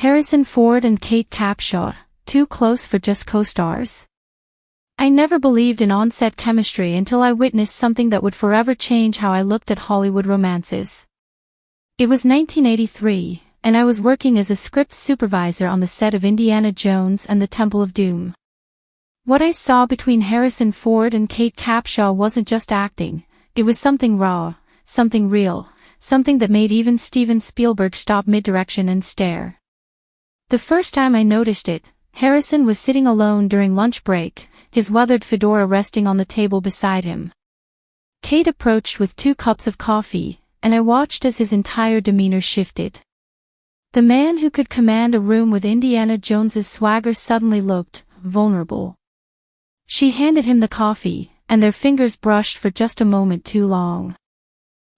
Harrison Ford and Kate Capshaw, too close for just co-stars? I never believed in on-set chemistry until I witnessed something that would forever change how I looked at Hollywood romances. It was 1983, and I was working as a script supervisor on the set of Indiana Jones and the Temple of Doom. What I saw between Harrison Ford and Kate Capshaw wasn't just acting, it was something raw, something real, something that made even Steven Spielberg stop mid-direction and stare. The first time I noticed it, Harrison was sitting alone during lunch break, his weathered fedora resting on the table beside him. Kate approached with 2 cups of coffee, and I watched as his entire demeanor shifted. The man who could command a room with Indiana Jones's swagger suddenly looked vulnerable. She handed him the coffee, and their fingers brushed for just a moment too long.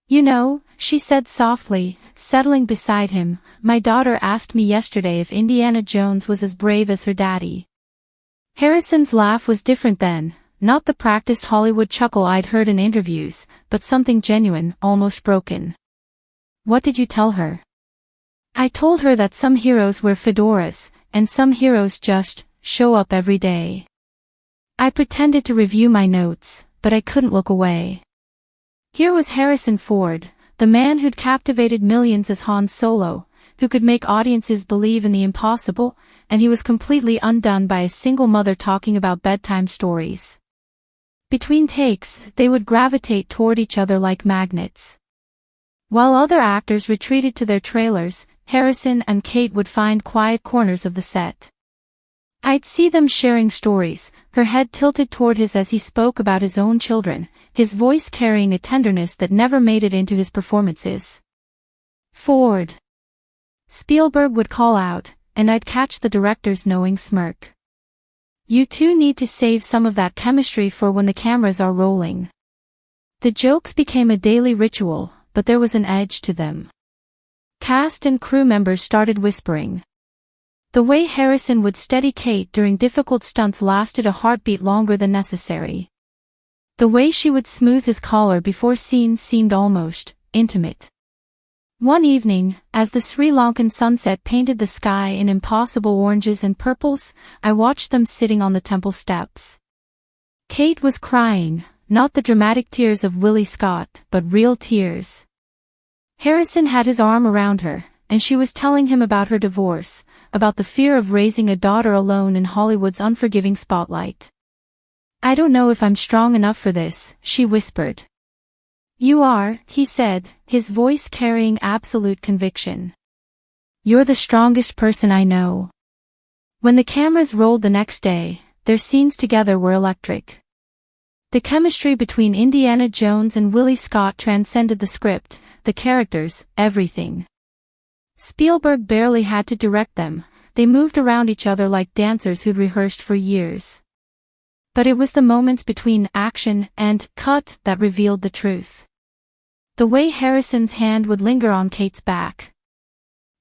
"You know," she said softly, settling beside him, "my daughter asked me yesterday if Indiana Jones was as brave as her daddy." Harrison's laugh was different then, not the practiced Hollywood chuckle I'd heard in interviews, but something genuine, almost broken. "What did you tell her?" "I told her that some heroes wear fedoras, and some heroes just show up every day." I pretended to review my notes, but I couldn't look away. Here was Harrison Ford, the man who'd captivated millions as Han Solo, who could make audiences believe in the impossible, and he was completely undone by a single mother talking about bedtime stories. Between takes, they would gravitate toward each other like magnets. While other actors retreated to their trailers, Harrison and Kate would find quiet corners of the set. I'd see them sharing stories, her head tilted toward his as he spoke about his own children, his voice carrying a tenderness that never made it into his performances. "Ford." Spielberg would call out, and I'd catch the director's knowing smirk. "You two need to save some of that chemistry for when the cameras are rolling." The jokes became a daily ritual, but there was an edge to them. Cast and crew members started whispering. The way Harrison would steady Kate during difficult stunts lasted a heartbeat longer than necessary. The way she would smooth his collar before scenes seemed almost intimate. One evening, as the Sri Lankan sunset painted the sky in impossible oranges and purples, I watched them sitting on the temple steps. Kate was crying, not the dramatic tears of Willie Scott, but real tears. Harrison had his arm around her, and she was telling him about her divorce, about the fear of raising a daughter alone in Hollywood's unforgiving spotlight. "I don't know if I'm strong enough for this," she whispered. "You are," he said, his voice carrying absolute conviction. "You're the strongest person I know." When the cameras rolled the next day, their scenes together were electric. The chemistry between Indiana Jones and Willie Scott transcended the script, the characters, everything. Spielberg barely had to direct them, they moved around each other like dancers who'd rehearsed for years. But it was the moments between action and cut that revealed the truth. The way Harrison's hand would linger on Kate's back.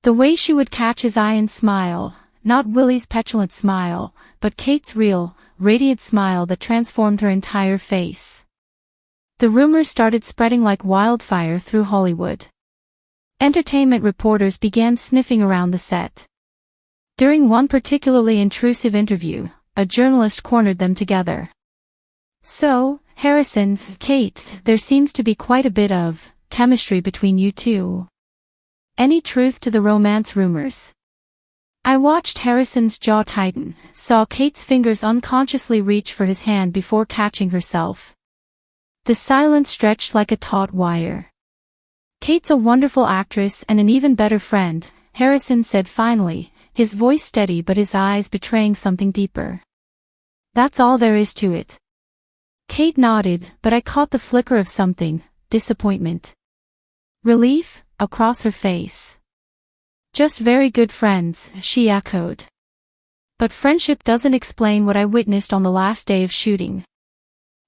The way she would catch his eye and smile, not Willie's petulant smile, but Kate's real, radiant smile that transformed her entire face. The rumors started spreading like wildfire through Hollywood. Entertainment reporters began sniffing around the set. During one particularly intrusive interview, a journalist cornered them together. "So, Harrison, Kate, there seems to be quite a bit of chemistry between you two. Any truth to the romance rumors?" I watched Harrison's jaw tighten, saw Kate's fingers unconsciously reach for his hand before catching herself. The silence stretched like a taut wire. "Kate's a wonderful actress and an even better friend," Harrison said finally, his voice steady but his eyes betraying something deeper. "That's all there is to it." Kate nodded, but I caught the flicker of something, disappointment. Relief, across her face. "Just very good friends," she echoed. "But friendship doesn't explain what I witnessed on the last day of shooting."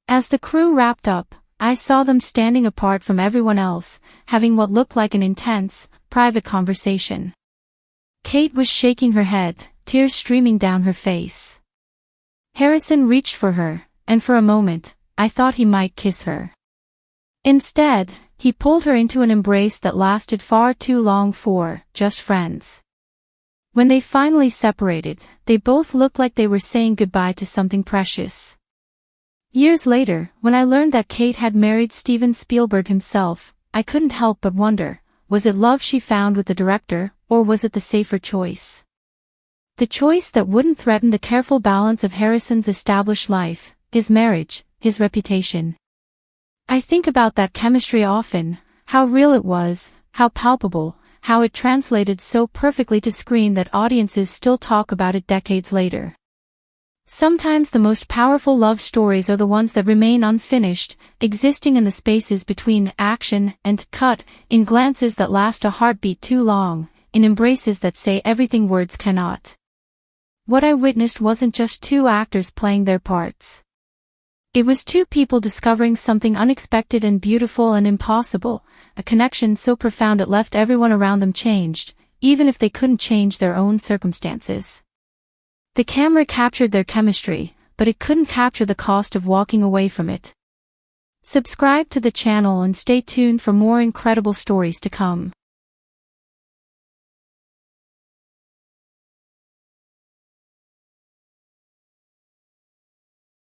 As the crew wrapped up, I saw them standing apart from everyone else, having what looked like an intense, private conversation. Kate was shaking her head, tears streaming down her face. Harrison reached for her, and for a moment, I thought he might kiss her. Instead, he pulled her into an embrace that lasted far too long for just friends. When they finally separated, they both looked like they were saying goodbye to something precious. Years later, when I learned that Kate had married Steven Spielberg himself, I couldn't help but wonder, was it love she found with the director, or was it the safer choice? The choice that wouldn't threaten the careful balance of Harrison's established life, his marriage, his reputation. I think about that chemistry often, how real it was, how palpable, how it translated so perfectly to screen that audiences still talk about it decades later. Sometimes the most powerful love stories are the ones that remain unfinished, existing in the spaces between action and cut, in glances that last a heartbeat too long, in embraces that say everything words cannot. What I witnessed wasn't just two actors playing their parts. It was two people discovering something unexpected and beautiful and impossible, a connection so profound it left everyone around them changed, even if they couldn't change their own circumstances. The camera captured their chemistry, but it couldn't capture the cost of walking away from it. Subscribe to the channel and stay tuned for more incredible stories to come.